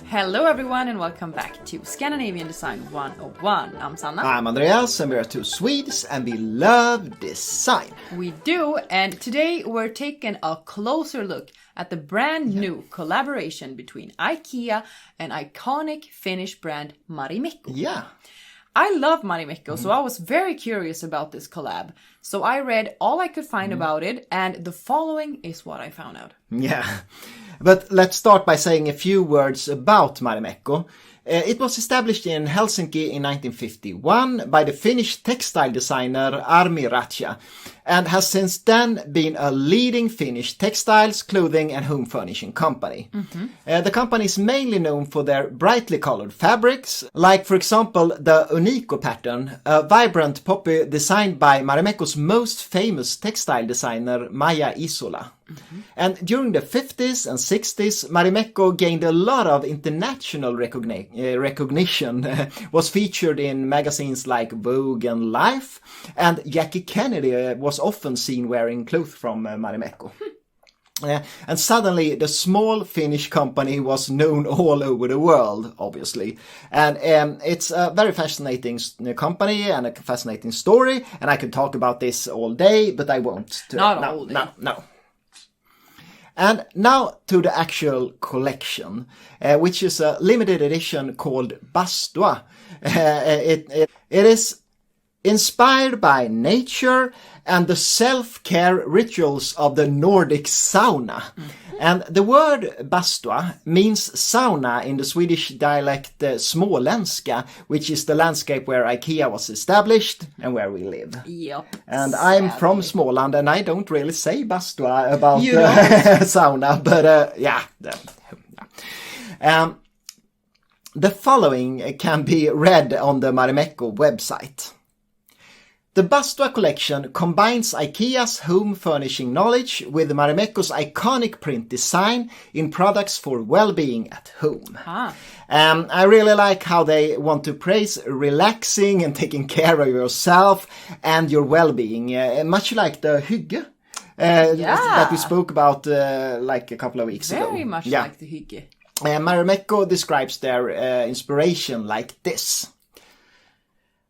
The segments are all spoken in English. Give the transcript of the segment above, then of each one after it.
Hello everyone and welcome back to Scandinavian Design 101. I'm Sanna. I'm Andreas and we are two Swedes and we love design. We do, and today we're taking a closer look at the brand new collaboration between IKEA and iconic Finnish brand Marimekko. Yeah. I love Marimekko, so I was very curious about this collab. So I read all I could find about it, and the following is what I found out. Yeah. But let's start by saying a few words about Marimekko. It was established in Helsinki in 1951 by the Finnish textile designer Armi Ratia and has since then been a leading Finnish textiles, clothing and home furnishing company. The company is mainly known for their brightly colored fabrics, like for example the Unico pattern, a vibrant poppy designed by Marimekko's most famous textile designer Maija Isola. And during the 50s and 60s, Marimekko gained a lot of international recognition, was featured in magazines like Vogue and Life, and Jackie Kennedy was often seen wearing clothes from Marimekko. And suddenly the small Finnish company was known all over the world, obviously. And it's a very fascinating company and a fascinating story, and I could talk about this all day, but I won't. All day. No. And now to the actual collection, which is a limited edition called BASTUA. It is inspired by nature and the self-care rituals of the Nordic sauna. And the word bastua means sauna in the Swedish dialect Småländska, which is the landscape where IKEA was established and where we live. Yep. And I'm from Småland and I don't really say bastua about sauna, but yeah. The following can be read on the Marimekko website. The BASTUA Collection combines IKEA's home furnishing knowledge with Marimekko's iconic print design in products for well-being at home. I really like how they want to praise relaxing and taking care of yourself and your well-being, much like the hygge that we spoke about like a couple of weeks ago. Very much like the hygge. Marimekko describes their inspiration like this.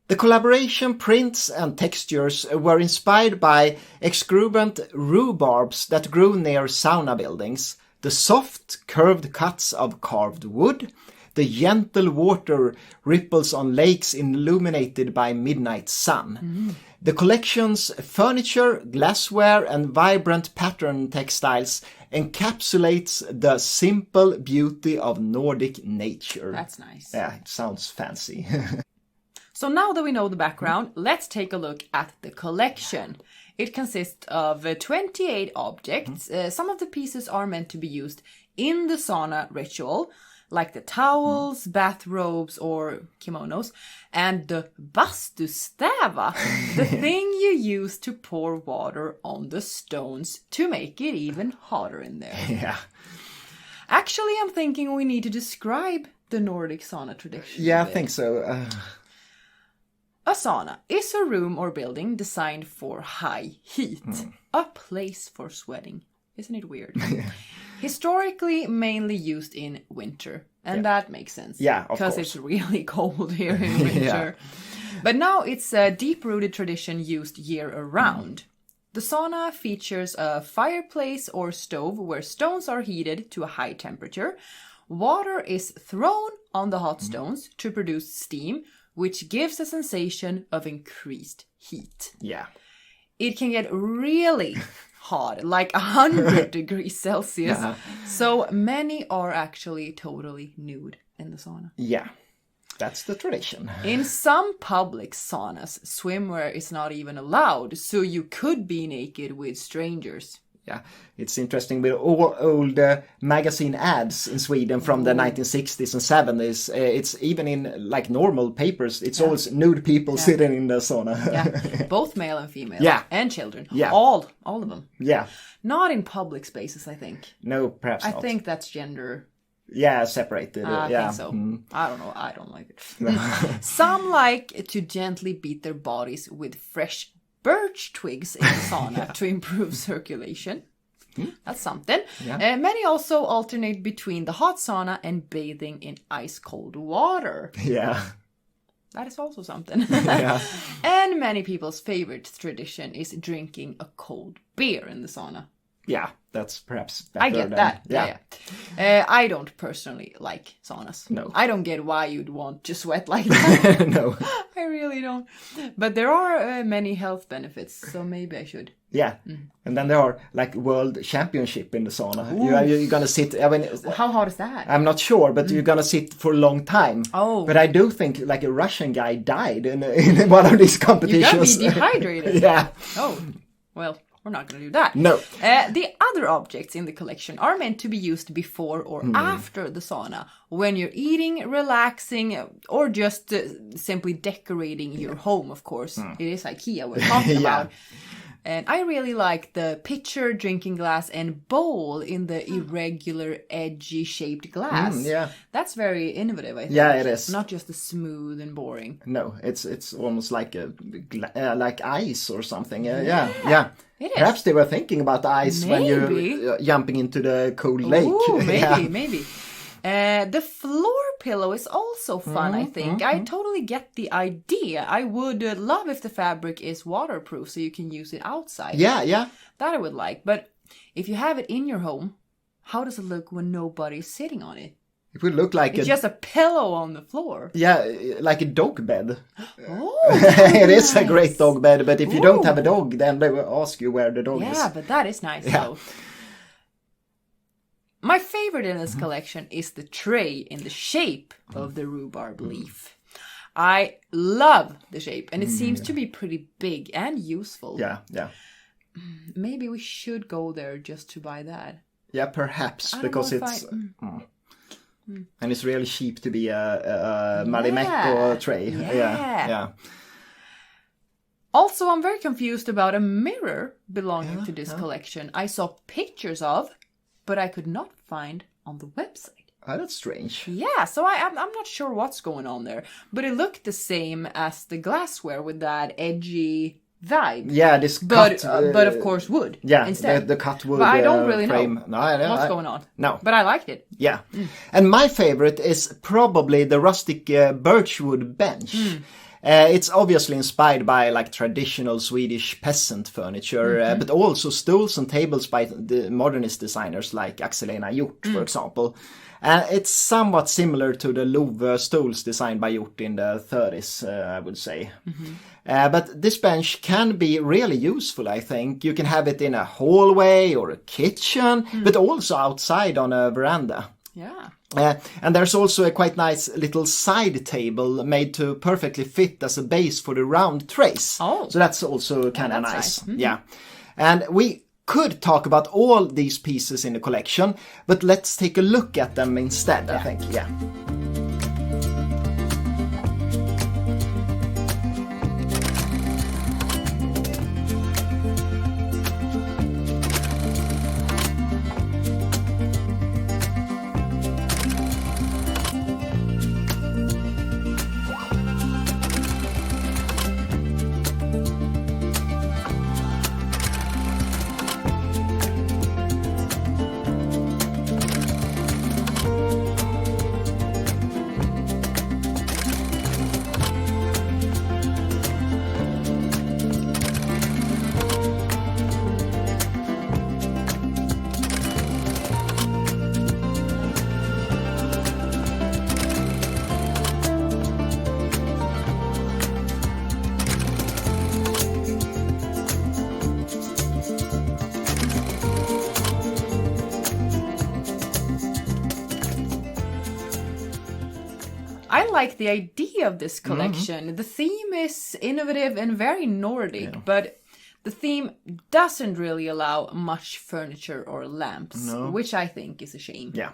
The collaboration prints and textures were inspired by exuberant rhubarbs that grew near sauna buildings, the soft, curved cuts of carved wood, the gentle water ripples on lakes illuminated by midnight sun. The collection's furniture, glassware and vibrant pattern textiles encapsulates the simple beauty of Nordic nature. That's nice. Yeah, it sounds fancy. So now that we know the background, let's take a look at the collection. It consists of 28 objects. Some of the pieces are meant to be used in the sauna ritual, like the towels, bathrobes or kimonos, and the bastustäva, the thing you use to pour water on the stones to make it even hotter in there. Yeah. Actually, I'm thinking we need to describe the Nordic sauna tradition. Yeah, I think so. A sauna is a room or building designed for high heat. A place for sweating. Isn't it weird? Historically, mainly used in winter. And that makes sense. Yeah, of course. Because it's really cold here in winter. But now it's a deep-rooted tradition used year-round. The sauna features a fireplace or stove where stones are heated to a high temperature. Water is thrown on the hot stones to produce steam, which gives a sensation of increased heat. Yeah. It can get really hot, like 100 degrees Celsius. So many are actually totally nude in the sauna. Yeah, that's the tradition. In some public saunas, swimwear is not even allowed, so you could be naked with strangers. Yeah, it's interesting with all old magazine ads in Sweden from the 1960s and 70s. It's even in like normal papers. It's always nude people sitting in the sauna. Both male and female. And children. All of them. Yeah. Not in public spaces, I think. No, perhaps not. I think that's gender. Yeah, separated. I think so. I don't know. I don't like it. Some like to gently beat their bodies with fresh birch twigs in the sauna to improve circulation. That's something. Yeah. Many also alternate between the hot sauna and bathing in ice cold water. Yeah. That is also something. Yeah. And many people's favorite tradition is drinking a cold beer in the sauna. Yeah, that's perhaps better I get than, that. Yeah. Yeah. I don't personally like saunas. No. I don't get why you'd want to sweat like that. No. I really don't. But there are many health benefits, so maybe I should. Yeah. And then there are like world championship in the sauna. You're gonna sit, I mean, How hard is that? I'm not sure, but you're gonna sit for a long time. Oh. But I do think like a Russian guy died in one of these You competitions. gotta be dehydrated. Yeah. Oh, well, we're not gonna do that. No. The other objects in the collection are meant to be used before or after the sauna, when you're eating, relaxing, or just simply decorating your home, of course. It is IKEA we're talking Yeah. about. And I really like the pitcher, drinking glass, and bowl in the irregular, edgy shaped glass. Yeah. That's very innovative, I think. Yeah, it is. Not just the smooth and boring. No, it's almost like like ice or something. Yeah. It is. Perhaps they were thinking about ice when you're Maybe. jumping into the cold lake. Ooh, maybe, Yeah. maybe. The floor pillow is also fun, I think. I totally get the idea. I would love if the fabric is waterproof so you can use it outside. Yeah. That I would like. But if you have it in your home, how does it look when nobody's sitting on it? It would look like It's just a pillow on the floor. Yeah, like a dog bed. Oh, It is a nice. great dog bed, but if you don't have a Ooh. dog, then they will ask you where the dog is. Yeah, but that is nice Yeah. though. My favorite in this collection is the tray in the shape of the rhubarb leaf. I love the shape, and it seems to be pretty big and useful. Yeah. Maybe we should go there just to buy that. Yeah, perhaps, I don't because know if it's... And it's really cheap to be a Marimekko Yeah. tray. Yeah. Yeah. Also, I'm very confused about a mirror belonging to this collection. I saw pictures of, but I could not find on the website. Oh, that's strange. Yeah, so I'm not sure what's going on there. But it looked the same as the glassware with that edgy vibe. Yeah, this But cut... but of course wood yeah, instead. the cut wood But I don't really frame. know No, what's going on. No. But I liked it. Yeah. And my favorite is probably the rustic birchwood bench. It's obviously inspired by like traditional Swedish peasant furniture, but also stools and tables by the modernist designers like Axelina Hjort, for example. It's somewhat similar to the Love stools designed by Hjort in the 30s, I would say. But this bench can be really useful, I think. You can have it in a hallway or a kitchen, but also outside on a veranda. Yeah. And there's also a quite nice little side table made to perfectly fit as a base for the round trays. Oh. So that's also kind of that's nice. Yeah. And we could talk about all these pieces in the collection, but let's take a look at them instead, I think. Yeah. I like the idea of this collection. The theme is innovative and very Nordic, but the theme doesn't really allow much furniture or lamps, which I think is a shame. Yeah.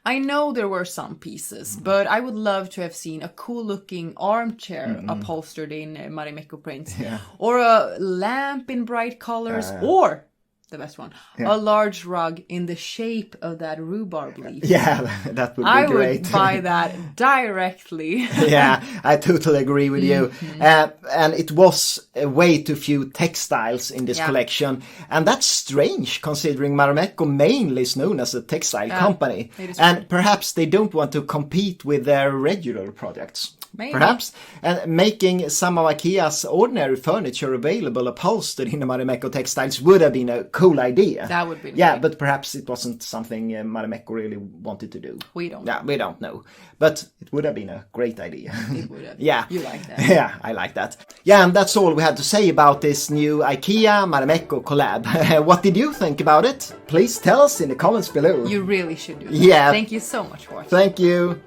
I know there were some pieces, but I would love to have seen a cool looking armchair upholstered in Marimekko prints, or a lamp in bright colors, or the best one. Yeah. A large rug in the shape of that rhubarb leaf. Yeah, that would be I great. would buy that directly. Yeah, I totally agree with you. And it was way too few textiles in this collection. And that's strange, considering Marimekko mainly is known as a textile company. And perhaps they don't want to compete with their regular products. Maybe. Perhaps. And making some of IKEA's ordinary furniture available upholstered in the Marimekko textiles would have been a cool idea. That would be Yeah, great. but perhaps it wasn't something Marimekko really wanted to do. We don't know. Yeah, we don't know. But it would have been a great idea. It would have. Yeah. You like that. Yeah, I like that. Yeah, and that's all we had to say about this new IKEA Marimekko collab. What did you think about it? Please tell us in the comments below. You really should do that. Yeah. Thank you so much for watching. Thank you.